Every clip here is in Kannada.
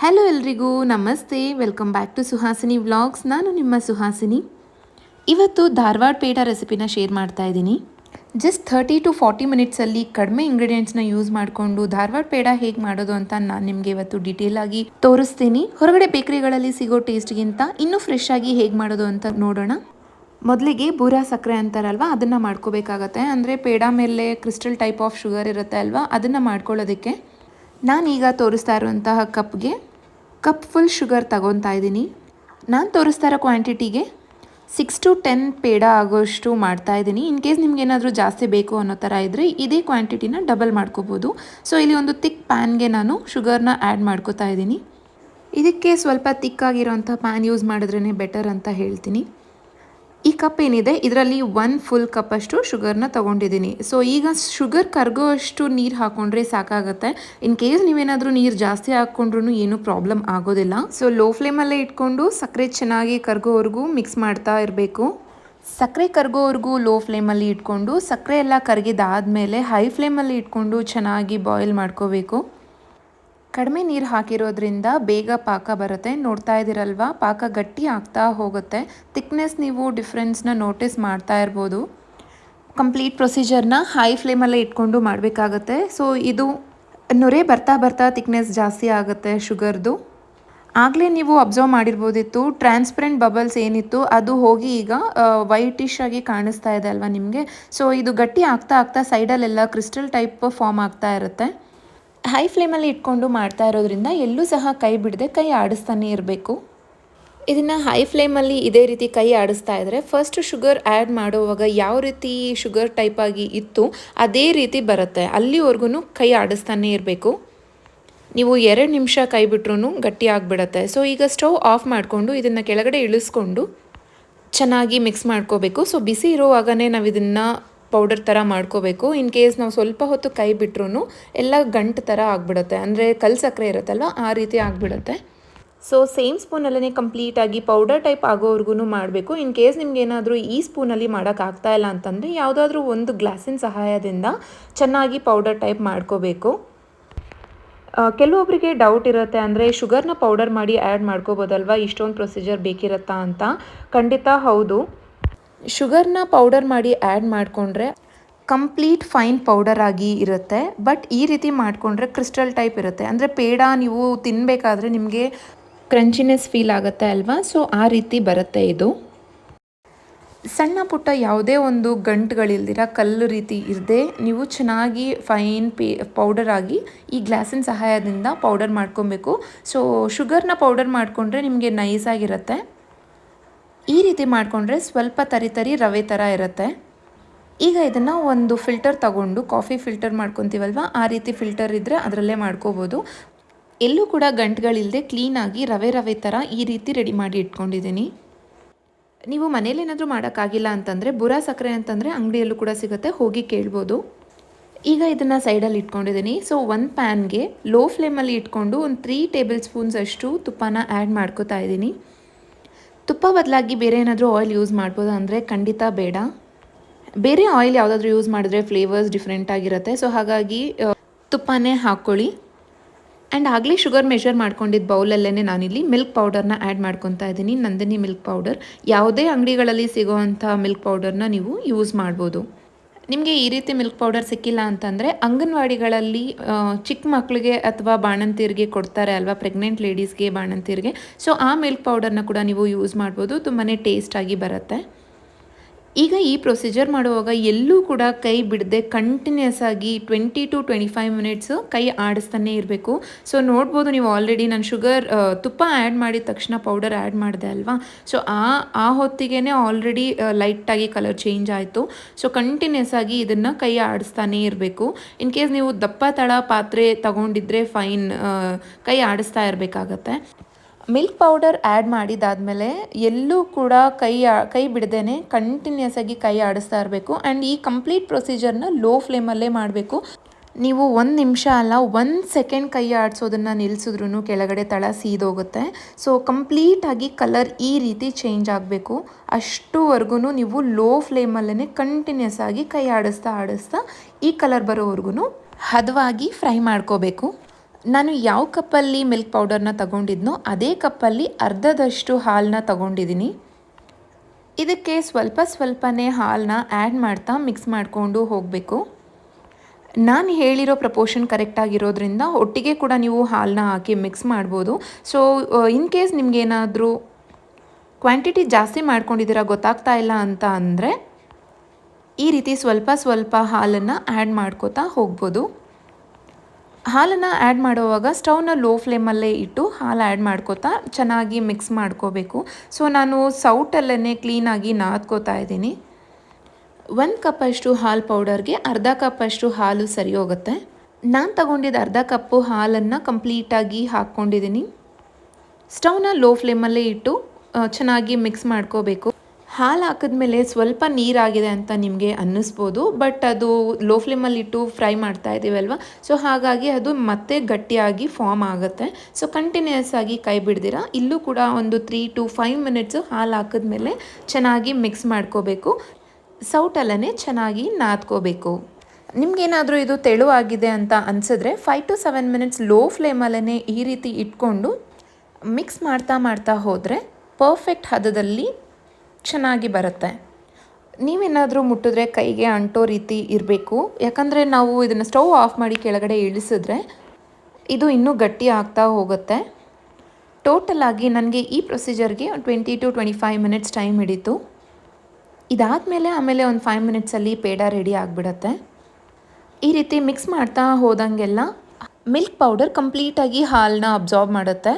ಹಲೋ ಎಲ್ರಿಗೂ ನಮಸ್ತೆ, welcome back to Suhasini vlogs. ನಾನು ನಿಮ್ಮ ಸುಹಾಸಿನಿ. ಇವತ್ತು ಧಾರವಾಡ ಪೇಡ ರೆಸಿಪಿನ ಶೇರ್ ಮಾಡ್ತಾ ಇದ್ದೀನಿ. ಜಸ್ಟ್ 30 to 40 ಮಿನಿಟ್ಸಲ್ಲಿ ಕಡಿಮೆ ಇಂಗ್ರೀಡಿಯೆಂಟ್ಸ್ನ ಯೂಸ್ ಮಾಡಿಕೊಂಡು ಧಾರವಾಡ ಪೇಡ ಹೇಗೆ ಮಾಡೋದು ಅಂತ ನಾನು ನಿಮಗೆ ಇವತ್ತು ಡೀಟೇಲ್ ಆಗಿ ತೋರಿಸ್ತೀನಿ. ಹೊರಗಡೆ ಬೇಕರಿಗಳಲ್ಲಿ ಸಿಗೋ ಟೇಸ್ಟ್ಗಿಂತ ಇನ್ನೂ ಫ್ರೆಶ್ ಆಗಿ ಹೇಗೆ ಮಾಡೋದು ಅಂತ ನೋಡೋಣ. ಮೊದಲಿಗೆ ಬೂರಾ ಸಕ್ಕರೆ ಅಂತಾರಲ್ವ, ಅದನ್ನು ಮಾಡ್ಕೋಬೇಕಾಗತ್ತೆ. ಅಂದರೆ ಪೇಡ ಮೇಲೆ ಕ್ರಿಸ್ಟಲ್ ಟೈಪ್ ಆಫ್ ಶುಗರ್ ಇರುತ್ತೆ ಅಲ್ವಾ, ಅದನ್ನು ಮಾಡ್ಕೊಳ್ಳೋದಕ್ಕೆ ನಾನೀಗ ತೋರಿಸ್ತಾ ಇರುವಂತಹ ಕಪ್ ಫುಲ್ ಶುಗರ್ ತಗೊತಾ ಇದ್ದೀನಿ. ನಾನು ತೋರಿಸ್ತಾ ಇರೋ ಕ್ವಾಂಟಿಟಿಗೆ 6 to 10 ಪೇಡ ಆಗೋಷ್ಟು ಮಾಡ್ತಾ ಇದ್ದೀನಿ. ಇನ್ ಕೇಸ್ ನಿಮ್ಗೆ ಏನಾದರೂ ಜಾಸ್ತಿ ಬೇಕು ಅನ್ನೋ ಥರ ಇದ್ದರೆ ಇದೇ ಕ್ವಾಂಟಿಟಿನ ಡಬಲ್ ಮಾಡ್ಕೋಬೋದು. ಸೊ ಇಲ್ಲಿ ಒಂದು ತಿಕ್ ಪ್ಯಾನ್ಗೆ ನಾನು ಶುಗರ್ನ ಆ್ಯಡ್ ಮಾಡ್ಕೋತಾ ಇದ್ದೀನಿ. ಇದಕ್ಕೆ ಸ್ವಲ್ಪ ತಿಕ್ಕಾಗಿರೋಂಥ ಪ್ಯಾನ್ ಯೂಸ್ ಮಾಡಿದ್ರೇ ಬೆಟರ್ ಅಂತ ಹೇಳ್ತೀನಿ. ಈ ಕಪ್ ಏನಿದೆ ಇದರಲ್ಲಿ 1 ಫುಲ್ ಕಪ್ಪಷ್ಟು ಶುಗರ್ನ ತೊಗೊಂಡಿದ್ದೀನಿ. ಸೊ ಈಗ ಶುಗರ್ ಕರಗೋ ಅಷ್ಟು ನೀರು ಹಾಕ್ಕೊಂಡ್ರೆ ಸಾಕಾಗುತ್ತೆ. ಇನ್ ಕೇಸ್ ನೀವೇನಾದರೂ ನೀರು ಜಾಸ್ತಿ ಹಾಕ್ಕೊಂಡ್ರೂ ಏನೂ ಪ್ರಾಬ್ಲಮ್ ಆಗೋದಿಲ್ಲ. ಸೊ ಲೋ ಫ್ಲೇಮಲ್ಲೇ ಇಟ್ಕೊಂಡು ಸಕ್ಕರೆ ಚೆನ್ನಾಗಿ ಕರಗೋವರೆಗೂ ಮಿಕ್ಸ್ ಮಾಡ್ತಾ ಇರಬೇಕು. ಸಕ್ಕರೆ ಕರಗೋವರೆಗೂ ಲೋ ಫ್ಲೇಮಲ್ಲಿ ಇಟ್ಕೊಂಡು ಸಕ್ಕರೆ ಎಲ್ಲ ಕರಗಿದಾದ್ಮೇಲೆ ಹೈ ಫ್ಲೇಮಲ್ಲಿ ಇಟ್ಕೊಂಡು ಚೆನ್ನಾಗಿ ಬಾಯ್ಲ್ ಮಾಡ್ಕೋಬೇಕು. ಕಡಿಮೆ ನೀರು ಹಾಕಿರೋದ್ರಿಂದ ಬೇಗ ಪಾಕ ಬರುತ್ತೆ. ನೋಡ್ತಾ ಇದ್ದೀರಲ್ವ, ಪಾಕ ಗಟ್ಟಿ ಆಗ್ತಾ ಹೋಗುತ್ತೆ. ಥಿಕ್ನೆಸ್ ನೀವು ಡಿಫ್ರೆನ್ಸ್ನ ನೋಟಿಸ್ ಮಾಡ್ತಾ ಇರ್ಬೋದು. ಕಂಪ್ಲೀಟ್ ಪ್ರೊಸೀಜರ್ನ ಹೈ ಫ್ಲೇಮಲ್ಲೇ ಇಟ್ಕೊಂಡು ಮಾಡಬೇಕಾಗತ್ತೆ. ಸೊ ಇದು ನೊರೆ ಬರ್ತಾ ಬರ್ತಾ ಥಿಕ್ನೆಸ್ ಜಾಸ್ತಿ ಆಗುತ್ತೆ ಶುಗರ್ದು. ಆಗಲೇ ನೀವು ಅಬ್ಸರ್ವ್ ಮಾಡಿರ್ಬೋದಿತ್ತು, ಟ್ರಾನ್ಸ್ಪರೆಂಟ್ ಬಬಲ್ಸ್ ಏನಿತ್ತು ಅದು ಹೋಗಿ ಈಗ ವೈಟಿಶ್ ಆಗಿ ಕಾಣಿಸ್ತಾ ಇದೆ ಅಲ್ವಾ ನಿಮಗೆ. ಸೊ ಇದು ಗಟ್ಟಿ ಆಗ್ತಾ ಆಗ್ತಾ ಸೈಡಲ್ಲೆಲ್ಲ ಕ್ರಿಸ್ಟಲ್ ಟೈಪ್ ಫಾರ್ಮ್ ಆಗ್ತಾ ಇರುತ್ತೆ. ಹೈ ಫ್ಲೇಮಲ್ಲಿ ಇಟ್ಕೊಂಡು ಮಾಡ್ತಾ ಇರೋದ್ರಿಂದ ಎಲ್ಲೂ ಸಹ ಕೈ ಬಿಡದೆ ಕೈ ಆಡಿಸ್ತಾನೆ ಇರಬೇಕು. ಇದನ್ನು ಹೈ ಫ್ಲೇಮಲ್ಲಿ ಇದೇ ರೀತಿ ಕೈ ಆಡಿಸ್ತಾ ಇದ್ದರೆ ಫಸ್ಟ್ ಶುಗರ್ ಆ್ಯಡ್ ಮಾಡುವಾಗ ಯಾವ ರೀತಿ ಶುಗರ್ ಟೈಪಾಗಿ ಇತ್ತು ಅದೇ ರೀತಿ ಬರುತ್ತೆ. ಅಲ್ಲಿವರೆಗೂ ಕೈ ಆಡಿಸ್ತಾನೆ ಇರಬೇಕು. ನೀವು 2 ನಿಮಿಷ ಕೈ ಬಿಟ್ರೂ ಗಟ್ಟಿ ಆಗಿಬಿಡತ್ತೆ. ಸೊ ಈಗ ಸ್ಟವ್ ಆಫ್ ಮಾಡಿಕೊಂಡು ಇದನ್ನು ಕೆಳಗಡೆ ಇಳಿಸ್ಕೊಂಡು ಚೆನ್ನಾಗಿ ಮಿಕ್ಸ್ ಮಾಡ್ಕೋಬೇಕು. ಸೊ ಬಿಸಿ ಇರುವಾಗಲೇ ನಾವು ಇದನ್ನು ಪೌಡರ್ ಥರ ಮಾಡ್ಕೋಬೇಕು. ಇನ್ ಕೇಸ್ ನಾವು ಸ್ವಲ್ಪ ಹೊತ್ತು ಕೈ ಬಿಟ್ರೂ ಎಲ್ಲ ಗಂಟು ಥರ ಆಗಿಬಿಡುತ್ತೆ. ಅಂದರೆ ಕಲ್ಲು ಸಕ್ಕರೆ ಇರುತ್ತಲ್ವ, ಆ ರೀತಿ ಆಗಿಬಿಡುತ್ತೆ. ಸೊ ಸೇಮ್ ಸ್ಪೂನಲ್ಲೇ ಕಂಪ್ಲೀಟಾಗಿ ಪೌಡರ್ ಟೈಪ್ ಆಗೋವರೆಗೂ ಮಾಡಬೇಕು. ಇನ್ ಕೇಸ್ ನಿಮ್ಗೆ ಏನಾದರೂ ಈ ಸ್ಪೂನಲ್ಲಿ ಮಾಡೋಕ್ಕಾಗ್ತಾ ಇಲ್ಲ ಅಂತಂದರೆ ಯಾವುದಾದ್ರೂ ಒಂದು ಗ್ಲಾಸಿನ ಸಹಾಯದಿಂದ ಚೆನ್ನಾಗಿ ಪೌಡರ್ ಟೈಪ್ ಮಾಡ್ಕೋಬೇಕು. ಕೆಲವೊಬ್ಬರಿಗೆ ಡೌಟ್ ಇರುತ್ತೆ, ಅಂದರೆ ಶುಗರ್ನ ಪೌಡರ್ ಮಾಡಿ ಆ್ಯಡ್ ಮಾಡ್ಕೋಬೋದಲ್ವ, ಇಷ್ಟೊಂದು ಪ್ರೊಸೀಜರ್ ಬೇಕಿರುತ್ತಾ ಅಂತ. ಖಂಡಿತ ಹೌದು. ಶುಗರ್ನ ಪೌಡರ್ ಮಾಡಿ ಆ್ಯಡ್ ಮಾಡಿಕೊಂಡ್ರೆ ಕಂಪ್ಲೀಟ್ ಫೈನ್ ಪೌಡರ್ ಆಗಿ ಇರುತ್ತೆ. ಬಟ್ ಈ ರೀತಿ ಮಾಡಿಕೊಂಡ್ರೆ ಕ್ರಿಸ್ಟಲ್ ಟೈಪ್ ಇರುತ್ತೆ. ಅಂದರೆ ಪೇಡ ನೀವು ತಿನ್ನಬೇಕಾದ್ರೆ ನಿಮಗೆ ಕ್ರಂಚಿನೆಸ್ ಫೀಲ್ ಆಗುತ್ತೆ ಅಲ್ವಾ, ಸೊ ಆ ರೀತಿ ಬರುತ್ತೆ ಇದು. ಸಣ್ಣ ಪುಟ್ಟ ಯಾವುದೇ ಒಂದು ಗಂಟುಗಳಿಲ್ದಿರ ಕಲ್ಲು ರೀತಿ ಇರದೆ ನೀವು ಚೆನ್ನಾಗಿ ಫೈನ್ ಪೌಡರ್ ಆಗಿ ಈ ಗ್ಲಾಸಿನ ಸಹಾಯದಿಂದ ಪೌಡರ್ ಮಾಡ್ಕೊಬೇಕು. ಸೊ ಶುಗರ್ನ ಪೌಡರ್ ಮಾಡಿಕೊಂಡ್ರೆ ನಿಮಗೆ ನೈಸಾಗಿರುತ್ತೆ. ಈ ರೀತಿ ಮಾಡಿಕೊಂಡ್ರೆ ಸ್ವಲ್ಪ ತರಿ ರವೆ ಥರ ಇರುತ್ತೆ. ಈಗ ಇದನ್ನು ಒಂದು ಫಿಲ್ಟರ್ ತಗೊಂಡು ಕಾಫಿ ಫಿಲ್ಟರ್ ಮಾಡ್ಕೊತೀವಲ್ವ, ಆ ರೀತಿ ಫಿಲ್ಟರ್ ಇದ್ದರೆ ಅದರಲ್ಲೇ ಮಾಡ್ಕೋಬೋದು. ಎಲ್ಲೂ ಕೂಡ ಗಂಟುಗಳಿಲ್ಲದೆ ಕ್ಲೀನಾಗಿ ರವೆ ಥರ ಈ ರೀತಿ ರೆಡಿ ಮಾಡಿ ಇಟ್ಕೊಂಡಿದ್ದೀನಿ. ನೀವು ಮನೇಲಿ ಏನಾದರೂ ಮಾಡೋಕ್ಕಾಗಿಲ್ಲ ಅಂತಂದರೆ ಬುರಾ ಸಕ್ಕರೆ ಅಂತಂದರೆ ಅಂಗಡಿಯಲ್ಲೂ ಕೂಡ ಸಿಗುತ್ತೆ, ಹೋಗಿ ಕೇಳ್ಬೋದು. ಈಗ ಇದನ್ನು ಸೈಡಲ್ಲಿ ಇಟ್ಕೊಂಡಿದ್ದೀನಿ. ಸೊ ಒಂದು ಪ್ಯಾನ್ಗೆ ಲೋ ಫ್ಲೇಮಲ್ಲಿ ಇಟ್ಕೊಂಡು ಒಂದು 3 ಟೇಬಲ್ ಸ್ಪೂನ್ಸ್ ಅಷ್ಟು ತುಪ್ಪನ ಆ್ಯಡ್ ಮಾಡ್ಕೋತಾ ಇದ್ದೀನಿ. ತುಪ್ಪ ಬದಲಾಗಿ ಬೇರೆ ಏನಾದರೂ ಆಯಿಲ್ ಯೂಸ್ ಮಾಡ್ಬೋದು ಅಂದರೆ ಖಂಡಿತ ಬೇಡ. ಬೇರೆ ಆಯಿಲ್ ಯಾವುದಾದ್ರೂ ಯೂಸ್ ಮಾಡಿದ್ರೆ ಫ್ಲೇವರ್ಸ್ ಡಿಫ್ರೆಂಟ್ ಆಗಿರುತ್ತೆ. ಸೊ ಹಾಗಾಗಿ ತುಪ್ಪನೇ ಹಾಕ್ಕೊಳ್ಳಿ. ಆ್ಯಂಡ್ ಆಗಲೇ ಶುಗರ್ ಮೆಷರ್ ಮಾಡ್ಕೊಂಡಿದ್ದ ಬೌಲಲ್ಲೇ ನಾನಿಲ್ಲಿ ಮಿಲ್ಕ್ ಪೌಡರ್ನ ಆ್ಯಡ್ ಮಾಡ್ಕೊತಾ ಇದ್ದೀನಿ. Nandini milk powder. ಯಾವುದೇ ಅಂಗಡಿಗಳಲ್ಲಿ ಸಿಗೋವಂಥ ಮಿಲ್ಕ್ ಪೌಡರ್ನ ನೀವು ಯೂಸ್ ಮಾಡ್ಬೋದು. ನಿಮಗೆ ಈ ರೀತಿ ಮಿಲ್ಕ್ ಪೌಡರ್ ಸಿಕ್ಕಿಲ್ಲ ಅಂತಂದರೆ ಅಂಗನವಾಡಿಗಳಲ್ಲಿ ಚಿಕ್ಕ ಮಕ್ಕಳಿಗೆ ಅಥವಾ ಬಾಣಂತಿಯರಿಗೆ ಕೊಡ್ತಾರೆ ಅಲ್ವಾ, ಪ್ರೆಗ್ನೆಂಟ್ ಲೇಡೀಸ್ಗೆ, ಬಾಣಂತಿಯರಿಗೆ. ಸೊ ಆ ಮಿಲ್ಕ್ ಪೌಡರ್ನ ಕೂಡ ನೀವು ಯೂಸ್ ಮಾಡ್ಬೋದು. ತುಂಬಾ ಟೇಸ್ಟಾಗಿ ಬರುತ್ತೆ. ಈಗ ಈ ಪ್ರೊಸೀಜರ್ ಮಾಡುವಾಗ ಎಲ್ಲೂ ಕೂಡ ಕೈ ಬಿಡದೆ ಕಂಟಿನ್ಯೂಸ್ ಆಗಿ 20 to 25 ಮಿನಿಟ್ಸು ಕೈ ಆಡಿಸ್ತಾನೆ ಇರಬೇಕು. ಸೊ ನೋಡ್ಬೋದು ನೀವು ಆಲ್ರೆಡಿ ನಾನು ತುಪ್ಪ ಆ್ಯಡ್ ಮಾಡಿದ ತಕ್ಷಣ ಪೌಡರ್ ಆ್ಯಡ್ ಮಾಡಿದೆ ಅಲ್ವಾ. ಸೊ ಆ ಹೊತ್ತಿಗೆ ಆಲ್ರೆಡಿ ಲೈಟಾಗಿ ಕಲರ್ ಚೇಂಜ್ ಆಯಿತು. ಸೊ ಕಂಟಿನ್ಯೂಸ್ ಆಗಿ ಇದನ್ನು ಕೈ ಆಡಿಸ್ತಾನೇ ಇರಬೇಕು. ಇನ್ ಕೇಸ್ ನೀವು ದಪ್ಪ ತಳ ಪಾತ್ರೆ ತಗೊಂಡಿದ್ರೆ ಫೈನ್, ಕೈ ಆಡಿಸ್ತಾ ಇರಬೇಕಾಗತ್ತೆ. ಮಿಲ್ಕ್ ಪೌಡರ್ ಆ್ಯಡ್ ಮಾಡಿದಾದಮೇಲೆ ಎಲ್ಲೂ ಕೂಡ ಕೈ ಬಿಡದೇ ಕಂಟಿನ್ಯೂಸ್ ಆಗಿ ಕೈ ಆಡಿಸ್ತಾ ಇರಬೇಕು. ಆ್ಯಂಡ್ ಈ ಕಂಪ್ಲೀಟ್ ಪ್ರೊಸೀಜರ್ನ ಲೋ ಫ್ಲೇಮಲ್ಲೇ ಮಾಡಬೇಕು. ನೀವು 1 ನಿಮಿಷ ಅಲ್ಲ 1 ಸೆಕೆಂಡ್ ಕೈ ಆಡಿಸೋದನ್ನು ನಿಲ್ಲಿಸಿದ್ರೂ ಕೆಳಗಡೆ ತಳ ಸೀದೋಗುತ್ತೆ. ಸೊ ಕಂಪ್ಲೀಟಾಗಿ ಕಲರ್ ಈ ರೀತಿ ಚೇಂಜ್ ಆಗಬೇಕು. ಅಷ್ಟುವರೆಗೂ ನೀವು ಲೋ ಫ್ಲೇಮಲ್ಲೇ ಕಂಟಿನ್ಯೂಸ್ ಆಗಿ ಕೈ ಆಡಿಸ್ತಾ ಈ ಕಲರ್ ಬರೋವರೆಗೂ ಹದವಾಗಿ ಫ್ರೈ ಮಾಡ್ಕೋಬೇಕು. ನಾನು ಯಾವ ಕಪ್ಪಲ್ಲಿ ಮಿಲ್ಕ್ ಪೌಡರ್ನ ತಗೊಂಡಿದ್ನೋ ಅದೇ ಕಪ್ಪಲ್ಲಿ ಅರ್ಧದಷ್ಟು ಹಾಲನ್ನ ತಗೊಂಡಿದ್ದೀನಿ. ಇದಕ್ಕೆ ಸ್ವಲ್ಪನೇ ಹಾಲನ್ನ ಆ್ಯಡ್ ಮಾಡ್ತಾ ಮಿಕ್ಸ್ ಮಾಡಿಕೊಂಡು ಹೋಗಬೇಕು. ನಾನು ಹೇಳಿರೋ ಪ್ರಪೋರ್ಷನ್ ಕರೆಕ್ಟಾಗಿರೋದ್ರಿಂದ ಒಟ್ಟಿಗೆ ಕೂಡ ನೀವು ಹಾಲನ್ನ ಹಾಕಿ ಮಿಕ್ಸ್ ಮಾಡ್ಬೋದು. ಸೊ ಇನ್ ಕೇಸ್ ನಿಮಗೇನಾದರೂ ಕ್ವಾಂಟಿಟಿ ಜಾಸ್ತಿ ಮಾಡ್ಕೊಂಡಿದ್ದೀರಾ ಗೊತ್ತಾಗ್ತಾ ಇಲ್ಲ ಅಂತ ಅಂದರೆ ಈ ರೀತಿ ಸ್ವಲ್ಪ ಹಾಲನ್ನು ಆ್ಯಡ್ ಮಾಡ್ಕೋತಾ ಹೋಗ್ಬೋದು. ಹಾಲನ್ನು ಆ್ಯಡ್ ಮಾಡುವಾಗ ಸ್ಟವ್ನ ಲೋ ಫ್ಲೇಮಲ್ಲೇ ಇಟ್ಟು ಹಾಲು ಆ್ಯಡ್ ಮಾಡ್ಕೋತಾ ಚೆನ್ನಾಗಿ ಮಿಕ್ಸ್ ಮಾಡ್ಕೋಬೇಕು. ಸೊ ನಾನು ಸೌಟಲ್ಲೇ ಕ್ಲೀನಾಗಿ ನಾದ್ಕೋತಾ ಇದ್ದೀನಿ. 1 ಕಪ್ಪಷ್ಟು ಹಾಲು ಪೌಡರ್ಗೆ ಅರ್ಧ ಕಪ್ಪಷ್ಟು ಹಾಲು ಸರಿ ಹೋಗುತ್ತೆ. ನಾನು ತಗೊಂಡಿದ್ದ ಅರ್ಧ ಕಪ್ಪು ಹಾಲನ್ನು ಕಂಪ್ಲೀಟಾಗಿ ಹಾಕ್ಕೊಂಡಿದ್ದೀನಿ. ಸ್ಟವ್ನ ಲೋ ಫ್ಲೇಮಲ್ಲೇ ಇಟ್ಟು ಚೆನ್ನಾಗಿ ಮಿಕ್ಸ್ ಮಾಡ್ಕೋಬೇಕು. ಹಾಲು ಹಾಕಿದ್ಮೇಲೆ ಸ್ವಲ್ಪ ನೀರಾಗಿದೆ ಅಂತ ನಿಮಗೆ ಅನ್ನಿಸ್ಬೋದು, ಬಟ್ ಅದು ಲೋ ಫ್ಲೇಮಲ್ಲಿಟ್ಟು ಫ್ರೈ ಮಾಡ್ತಾ ಇದ್ದೀವಲ್ವ, ಸೊ ಹಾಗಾಗಿ ಅದು ಮತ್ತೆ ಗಟ್ಟಿಯಾಗಿ ಫಾರ್ಮ್ ಆಗುತ್ತೆ. ಸೊ ಕಂಟಿನ್ಯೂಸ್ ಆಗಿ ಕೈ ಬಿಡ್ದಿರ ಇಲ್ಲೂ ಕೂಡ ಒಂದು 3 to 5 ಮಿನಿಟ್ಸು ಹಾಲು ಹಾಕಿದ್ಮೇಲೆ ಚೆನ್ನಾಗಿ ಮಿಕ್ಸ್ ಮಾಡ್ಕೋಬೇಕು. ಸೌಟಲ್ಲೇ ಚೆನ್ನಾಗಿ ನಾದ್ಕೋಬೇಕು. ನಿಮಗೇನಾದರೂ ಇದು ತೆಳುವಾಗಿದೆ ಅಂತ ಅನಿಸಿದ್ರೆ 5 to 7 ಮಿನಿಟ್ಸ್ ಲೋ ಫ್ಲೇಮಲ್ಲೇ ಈ ರೀತಿ ಇಟ್ಕೊಂಡು ಮಿಕ್ಸ್ ಮಾಡ್ತಾ ಹೋದರೆ ಪರ್ಫೆಕ್ಟ್ ಹದದಲ್ಲಿ ಚೆನ್ನಾಗಿ ಬರುತ್ತೆ. ನೀವೇನಾದರೂ ಮುಟ್ಟಿದ್ರೆ ಕೈಗೆ ಅಂಟೋ ರೀತಿ ಇರಬೇಕು, ಯಾಕಂದರೆ ನಾವು ಇದನ್ನು ಸ್ಟವ್ ಆಫ್ ಮಾಡಿ ಕೆಳಗಡೆ ಇಳಿಸಿದ್ರೆ ಇದು ಇನ್ನೂ ಗಟ್ಟಿ ಆಗ್ತಾ ಹೋಗುತ್ತೆ. ಟೋಟಲಾಗಿ ನನಗೆ ಈ ಪ್ರೊಸೀಜರ್ಗೆ 20 to 25 ಮಿನಿಟ್ಸ್ ಟೈಮ್ ಹಿಡಿತು. ಇದಾದಮೇಲೆ ಒಂದು 5 ಮಿನಿಟ್ಸಲ್ಲಿ ಪೇಡ ರೆಡಿ ಆಗಿಬಿಡುತ್ತೆ. ಈ ರೀತಿ ಮಿಕ್ಸ್ ಮಾಡ್ತಾ ಹೋದಂಗೆಲ್ಲ ಮಿಲ್ಕ್ ಪೌಡರ್ ಕಂಪ್ಲೀಟಾಗಿ ಹಾಲನ್ನ ಅಬ್ಸಾರ್ಬ್ ಮಾಡುತ್ತೆ.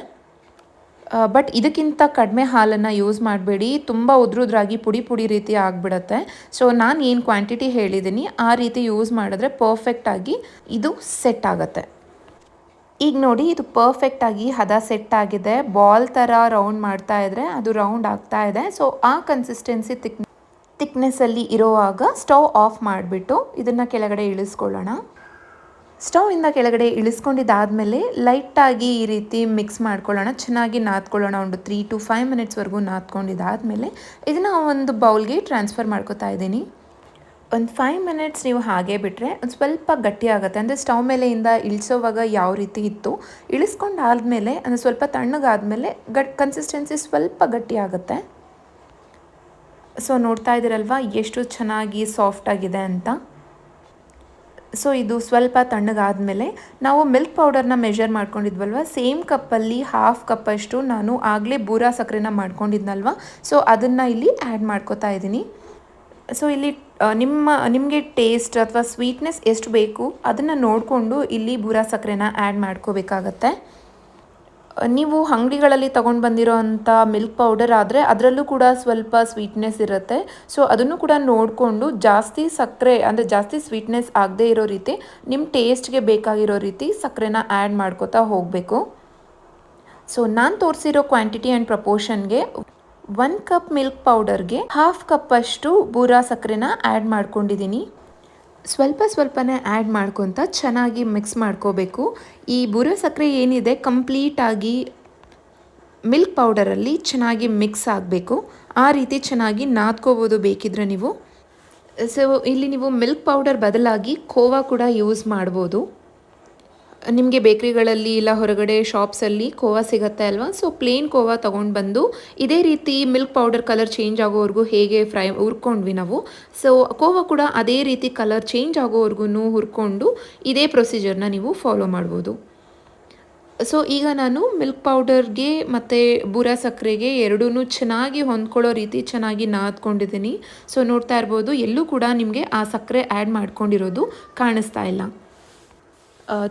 ಬಟ್ ಇದಕ್ಕಿಂತ ಕಡಿಮೆ ಹಾಲನ್ನು ಯೂಸ್ ಮಾಡಬೇಡಿ, ತುಂಬ ಉದ್ರುದ್ರಾಗಿ ಪುಡಿ ರೀತಿ ಆಗಿಬಿಡುತ್ತೆ. ಸೊ ನಾನು ಏನು ಕ್ವಾಂಟಿಟಿ ಹೇಳಿದ್ದೀನಿ ಆ ರೀತಿ ಯೂಸ್ ಮಾಡಿದ್ರೆ ಪರ್ಫೆಕ್ಟಾಗಿ ಇದು ಸೆಟ್ ಆಗುತ್ತೆ. ಈಗ ನೋಡಿ, ಇದು ಪರ್ಫೆಕ್ಟಾಗಿ ಹದ ಸೆಟ್ ಆಗಿದೆ. ಬಾಲ್ ಥರ ರೌಂಡ್ ಮಾಡ್ತಾ ಇದ್ದರೆ ಅದು ರೌಂಡ್ ಆಗ್ತಾ ಇದೆ. ಸೊ ಆ ಕನ್ಸಿಸ್ಟೆನ್ಸಿ ತಿಕ್ನೆಸ್ಸಲ್ಲಿ ಇರೋವಾಗ ಸ್ಟವ್ ಆಫ್ ಮಾಡಿಬಿಟ್ಟು ಇದನ್ನು ಕೆಳಗಡೆ ಇಳಿಸ್ಕೊಳ್ಳೋಣ. ಸ್ಟವ್ವಿಂದ ಕೆಳಗಡೆ ಇಳಿಸ್ಕೊಂಡಿದ್ದಾದಮೇಲೆ ಲೈಟಾಗಿ ಈ ರೀತಿ ಮಿಕ್ಸ್ ಮಾಡ್ಕೊಳ್ಳೋಣ, ಚೆನ್ನಾಗಿ ನಾದ್ಕೊಳ್ಳೋಣ. ಒಂದು 3 to 5 ಮಿನಿಟ್ಸ್ವರೆಗೂ ನಾದ್ಕೊಂಡಿದ್ದಾದಮೇಲೆ ಇದನ್ನು ಒಂದು ಬೌಲ್ಗೆ ಟ್ರಾನ್ಸ್ಫರ್ ಮಾಡ್ಕೊತಾ ಇದ್ದೀನಿ. ಒಂದು 5 ಮಿನಿಟ್ಸ್ ನೀವು ಹಾಗೆ ಬಿಟ್ಟರೆ ಒಂದು ಸ್ವಲ್ಪ ಗಟ್ಟಿ ಆಗುತ್ತೆ. ಅಂದರೆ ಸ್ಟವ್ ಮೇಲೆಯಿಂದ ಇಳಿಸೋವಾಗ ಯಾವ ರೀತಿ ಇತ್ತು, ಇಳಿಸ್ಕೊಂಡಾದ್ಮೇಲೆ ಅಂದರೆ ಸ್ವಲ್ಪ ತಣ್ಣಗಾದ್ಮೇಲೆ ಕನ್ಸಿಸ್ಟೆನ್ಸಿ ಸ್ವಲ್ಪ ಗಟ್ಟಿ ಆಗುತ್ತೆ. ಸೊ ನೋಡ್ತಾ ಇದ್ದೀರಲ್ವ ಎಷ್ಟು ಚೆನ್ನಾಗಿ ಸಾಫ್ಟಾಗಿದೆ ಅಂತ. ಸೊ ಇದು ಸ್ವಲ್ಪ ತಣ್ಣಗಾದಮೇಲೆ ನಾವು ಮಿಲ್ಕ್ ಪೌಡರ್ನ ಮೆಷರ್ ಮಾಡ್ಕೊಂಡಿದ್ವಲ್ವ, ಸೇಮ್ ಕಪ್ಪಲ್ಲಿ 1/2 ಕಪ್ಪಷ್ಟು ನಾನು ಆಗಲೇ ಬೂರಾ ಸಕ್ಕರೆನ ಮಾಡ್ಕೊಂಡಿದ್ನಲ್ವ, ಸೊ ಅದನ್ನು ಇಲ್ಲಿ ಆ್ಯಡ್ ಮಾಡ್ಕೋತಾ ಇದ್ದೀನಿ. ಸೊ ಇಲ್ಲಿ ನಿಮಗೆ ಟೇಸ್ಟ್ ಅಥವಾ ಸ್ವೀಟ್ನೆಸ್ ಎಷ್ಟು ಬೇಕು ಅದನ್ನು ನೋಡಿಕೊಂಡು ಇಲ್ಲಿ ಬೂರಾ ಸಕ್ಕರೆನ ಆ್ಯಡ್ ಮಾಡ್ಕೋಬೇಕಾಗತ್ತೆ. ನೀವು ಅಂಗಡಿಗಳಲ್ಲಿ ತೊಗೊಂಡು ಬಂದಿರೋ ಅಂಥ ಮಿಲ್ಕ್ ಪೌಡರ್ ಆದರೆ ಅದರಲ್ಲೂ ಕೂಡ ಸ್ವಲ್ಪ ಸ್ವೀಟ್ನೆಸ್ ಇರುತ್ತೆ. ಸೊ ಅದನ್ನು ಕೂಡ ನೋಡಿಕೊಂಡು ಜಾಸ್ತಿ ಸಕ್ಕರೆ ಅಂದರೆ ಜಾಸ್ತಿ ಸ್ವೀಟ್ನೆಸ್ ಆಗದೇ ಇರೋ ರೀತಿ ನಿಮ್ಮ ಟೇಸ್ಟ್ಗೆ ಬೇಕಾಗಿರೋ ರೀತಿ ಸಕ್ಕರೆನ ಆ್ಯಡ್ ಮಾಡ್ಕೋತಾ ಹೋಗಬೇಕು. ಸೊ ನಾನು ತೋರಿಸಿರೋ ಕ್ವಾಂಟಿಟಿ ಆ್ಯಂಡ್ ಪ್ರಪೋರ್ಷನ್ಗೆ 1 ಕಪ್ ಮಿಲ್ಕ್ ಪೌಡರ್ಗೆ 1/2 ಕಪ್ಪಷ್ಟು ಬೂರಾ ಸಕ್ಕರೆನ ಆ್ಯಡ್ ಮಾಡ್ಕೊಂಡಿದ್ದೀನಿ. ಸ್ವಲ್ಪನೇ ಆ್ಯಡ್ ಮಾಡ್ಕೊತ ಚೆನ್ನಾಗಿ ಮಿಕ್ಸ್ ಮಾಡ್ಕೋಬೇಕು. ಈ ಬೂರಾ ಸಕ್ಕರೆ ಏನಿದೆ ಕಂಪ್ಲೀಟಾಗಿ ಮಿಲ್ಕ್ ಪೌಡರಲ್ಲಿ ಚೆನ್ನಾಗಿ ಮಿಕ್ಸ್ ಆಗಬೇಕು. ಆ ರೀತಿ ಚೆನ್ನಾಗಿ ನಾದ್ಕೋಬೋದು ಬೇಕಿದ್ರೆ ನೀವು. ಸೊ ಇಲ್ಲಿ ನೀವು ಮಿಲ್ಕ್ ಪೌಡರ್ ಬದಲಾಗಿ ಖೋವಾ ಕೂಡ ಯೂಸ್ ಮಾಡ್ಬೋದು. ನಿಮಗೆ ಬೇಕ್ರಿಗಳಲ್ಲಿ ಇಲ್ಲ ಹೊರಗಡೆ ಶಾಪ್ಸಲ್ಲಿ ಖೋವಾ ಸಿಗುತ್ತೆ ಅಲ್ವಾ, ಸೊ ಪ್ಲೇನ್ ಖೋವಾ ತೊಗೊಂಡು ಬಂದು ಇದೇ ರೀತಿ ಮಿಲ್ಕ್ ಪೌಡರ್ ಕಲರ್ ಚೇಂಜ್ ಆಗೋವರೆಗೂ ಹೇಗೆ ಹುರ್ಕೊಂಡ್ವಿ ನಾವು, ಸೊ ಖೋವಾ ಕೂಡ ಅದೇ ರೀತಿ ಕಲರ್ ಚೇಂಜ್ ಆಗೋವರೆಗೂ ಹುರ್ಕೊಂಡು ಇದೇ ಪ್ರೊಸೀಜರ್ನ ನೀವು ಫಾಲೋ ಮಾಡ್ಬೋದು. ಸೊ ಈಗ ನಾನು ಮಿಲ್ಕ್ ಪೌಡರ್ಗೆ ಮತ್ತು ಬೂರಾ ಸಕ್ಕರೆಗೆ ಎರಡೂ ಚೆನ್ನಾಗಿ ಹೊಂದ್ಕೊಳ್ಳೋ ರೀತಿ ಚೆನ್ನಾಗಿ ನಾದ್ಕೊಂಡಿದ್ದೀನಿ. ಸೊ ನೋಡ್ತಾ ಇರ್ಬೋದು, ಎಲ್ಲೂ ಕೂಡ ನಿಮಗೆ ಆ ಸಕ್ಕರೆ ಆ್ಯಡ್ ಮಾಡ್ಕೊಂಡಿರೋದು ಕಾಣಿಸ್ತಾ ಇಲ್ಲ.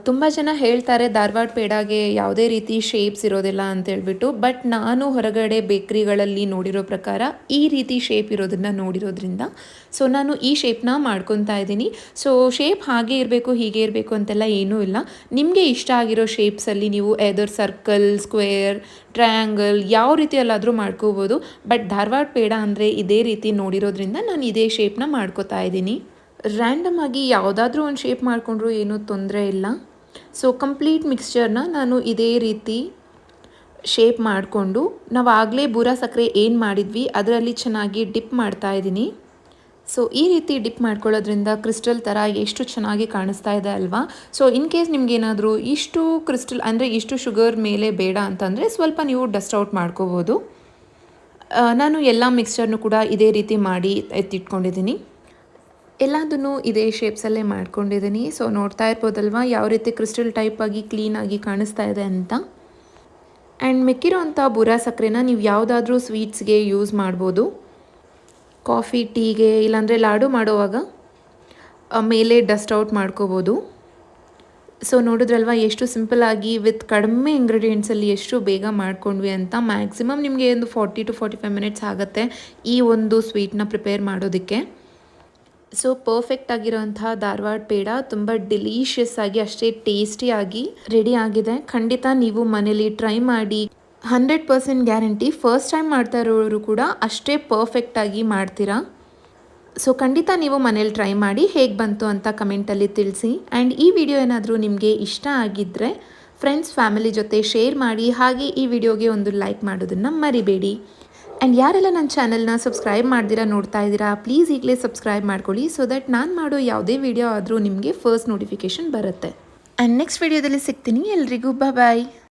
ತುಂಬ ಜನ ಹೇಳ್ತಾರೆ ಧಾರವಾಡ ಪೇಡಾಗೆ ಯಾವುದೇ ರೀತಿ ಶೇಪ್ಸ್ ಇರೋದಿಲ್ಲ ಅಂತೇಳ್ಬಿಟ್ಟು, ಬಟ್ ನಾನು ಹೊರಗಡೆ ಬೇಕ್ರಿಗಳಲ್ಲಿ ನೋಡಿರೋ ಪ್ರಕಾರ ಈ ರೀತಿ ಶೇಪ್ ಇರೋದನ್ನು ನೋಡಿರೋದ್ರಿಂದ ಸೊ ನಾನು ಈ ಶೇಪ್ನ ಮಾಡ್ಕೊತಾ ಇದ್ದೀನಿ. ಸೊ ಶೇಪ್ ಹಾಗೆ ಇರಬೇಕು ಹೀಗೆ ಇರಬೇಕು ಅಂತೆಲ್ಲ ಏನೂ ಇಲ್ಲ. ನಿಮಗೆ ಇಷ್ಟ ಆಗಿರೋ ಶೇಪ್ಸಲ್ಲಿ ನೀವು ಎದರ್ ಸರ್ಕಲ್, ಸ್ಕ್ವೇರ್, ಟ್ರಯಾಂಗಲ್ ಯಾವ ರೀತಿಯಲ್ಲಾದರೂ ಮಾಡ್ಕೋಬೋದು. ಬಟ್ ಧಾರವಾಡ ಪೇಡ ಅಂದರೆ ಇದೇ ರೀತಿ ನೋಡಿರೋದ್ರಿಂದ ನಾನು ಇದೇ ಶೇಪ್ನ ಮಾಡ್ಕೋತಾ ಇದ್ದೀನಿ. ರ್ಯಾಂಡಮ್ ಆಗಿ ಯಾವುದಾದ್ರೂ ಒಂದು ಶೇಪ್ ಮಾಡಿಕೊಂಡ್ರೂ ಏನೂ ತೊಂದರೆ ಇಲ್ಲ. ಸೊ ಕಂಪ್ಲೀಟ್ ಮಿಕ್ಸ್ಚರ್ನ ನಾನು ಇದೇ ರೀತಿ ಶೇಪ್ ಮಾಡಿಕೊಂಡು ನಾವು ಆಗಲೇ ಬೂರಾ ಸಕ್ಕರೆ ಏನು ಮಾಡಿದ್ವಿ ಅದರಲ್ಲಿ ಚೆನ್ನಾಗಿ ಡಿಪ್ ಮಾಡ್ತಾ ಇದ್ದೀನಿ. ಸೊ ಈ ರೀತಿ ಡಿಪ್ ಮಾಡ್ಕೊಳ್ಳೋದ್ರಿಂದ ಕ್ರಿಸ್ಟಲ್ ಥರ ಎಷ್ಟು ಚೆನ್ನಾಗಿ ಕಾಣಿಸ್ತಾ ಇದೆ ಅಲ್ವಾ. ಸೊ ಇನ್ ಕೇಸ್ ನಿಮ್ಗೇನಾದರೂ ಇಷ್ಟು ಕ್ರಿಸ್ಟಲ್ ಅಂದರೆ ಇಷ್ಟು ಶುಗರ್ ಮೇಲೆ ಬೇಡ ಅಂತಂದರೆ ಸ್ವಲ್ಪ ನೀವು ಡಸ್ಟ್ ಔಟ್ ಮಾಡ್ಕೋಬೋದು. ನಾನು ಎಲ್ಲ ಮಿಕ್ಸ್ಚರ್ನು ಕೂಡ ಇದೇ ರೀತಿ ಮಾಡಿ ಎತ್ತಿಟ್ಕೊಂಡಿದ್ದೀನಿ. ಎಲ್ಲದನ್ನು ಇದೇ ಶೇಪ್ಸಲ್ಲೇ ಮಾಡ್ಕೊಂಡಿದ್ದೀನಿ. ಸೊ ನೋಡ್ತಾ ಇರ್ಬೋದಲ್ವಾ ಯಾವ ರೀತಿ ಕ್ರಿಸ್ಟಲ್ ಟೈಪಾಗಿ ಕ್ಲೀನಾಗಿ ಕಾಣಿಸ್ತಾ ಇದೆ ಅಂತ. ಆ್ಯಂಡ್ ಮಿಕ್ಕಿರೋಂಥ ಬುರಾ ಸಕ್ಕರೆನ ನೀವು ಯಾವುದಾದ್ರೂ ಸ್ವೀಟ್ಸ್ಗೆ ಯೂಸ್ ಮಾಡ್ಬೋದು, ಕಾಫಿ ಟೀಗೆ, ಇಲ್ಲಾಂದರೆ ಲಾಡು ಮಾಡುವಾಗ ಮೇಲೆ ಡಸ್ಟ್ ಔಟ್ ಮಾಡ್ಕೋಬೋದು. ಸೊ ನೋಡಿದ್ರಲ್ವ ಎಷ್ಟು ಸಿಂಪಲ್ಲಾಗಿ ವಿತ್ ಕಡಿಮೆ ಇಂಗ್ರೀಡಿಯೆಂಟ್ಸಲ್ಲಿ ಎಷ್ಟು ಬೇಗ ಮಾಡ್ಕೊಂಡ್ವಿ ಅಂತ. ಮ್ಯಾಕ್ಸಿಮಮ್ ನಿಮಗೆ ಒಂದು 40 to 45 ಮಿನಿಟ್ಸ್ ಆಗುತ್ತೆ ಈ ಒಂದು ಸ್ವೀಟ್ನ ಪ್ರಿಪೇರ್ ಮಾಡೋದಕ್ಕೆ. ಸೊ ಪರ್ಫೆಕ್ಟ್ ಆಗಿರೋಂತಹ ಧಾರವಾಡ ಪೇಡ ತುಂಬ ಡಿಲೀಷಿಯಸ್ ಆಗಿ ಅಷ್ಟೇ ಟೇಸ್ಟಿಯಾಗಿ ರೆಡಿ ಆಗಿದೆ. ಖಂಡಿತ ನೀವು ಮನೇಲಿ ಟ್ರೈ ಮಾಡಿ. 100% ಗ್ಯಾರಂಟಿ. ಫಸ್ಟ್ ಟೈಮ್ ಮಾಡ್ತಾ ಇರೋರು ಕೂಡ ಅಷ್ಟೇ ಪರ್ಫೆಕ್ಟಾಗಿ ಮಾಡ್ತೀರಾ. ಸೊ ಖಂಡಿತ ನೀವು ಮನೇಲಿ ಟ್ರೈ ಮಾಡಿ ಹೇಗೆ ಬಂತು ಅಂತ ಕಮೆಂಟಲ್ಲಿ ತಿಳಿಸಿ. ಆ್ಯಂಡ್ ಈ ವಿಡಿಯೋ ಏನಾದರೂ ನಿಮಗೆ ಇಷ್ಟ ಆಗಿದ್ದರೆ ಫ್ರೆಂಡ್ಸ್ ಫ್ಯಾಮಿಲಿ ಜೊತೆ ಶೇರ್ ಮಾಡಿ. ಹಾಗೆ ಈ ವಿಡಿಯೋಗೆ ಒಂದು ಲೈಕ್ ಮಾಡೋದನ್ನು ಮರಿಬೇಡಿ. ಆ್ಯಂಡ್ ಯಾರೆಲ್ಲ ನನ್ನ ಚಾನಲ್ನ ಸಬ್ಸ್ಕ್ರೈಬ್ ಮಾಡ್ದಿರಾ ನೋಡ್ತಾ ಇದ್ದೀರಾ, ಪ್ಲೀಸ್ ಈಗಲೇ ಸಬ್ಸ್ಕ್ರೈಬ್ ಮಾಡ್ಕೊಳ್ಳಿ. ಸೊ ದಟ್ ನಾನು ಮಾಡೋ ಯಾವುದೇ ವಿಡಿಯೋ ಆದರೂ ನಿಮಗೆ ಫಸ್ಟ್ ನೋಟಿಫಿಕೇಷನ್ ಬರುತ್ತೆ. ಆ್ಯಂಡ್ ನೆಕ್ಸ್ಟ್ ವಿಡಿಯೋದಲ್ಲಿ ಸಿಗ್ತೀನಿ. ಎಲ್ರಿಗೂ ಬಾಯ್.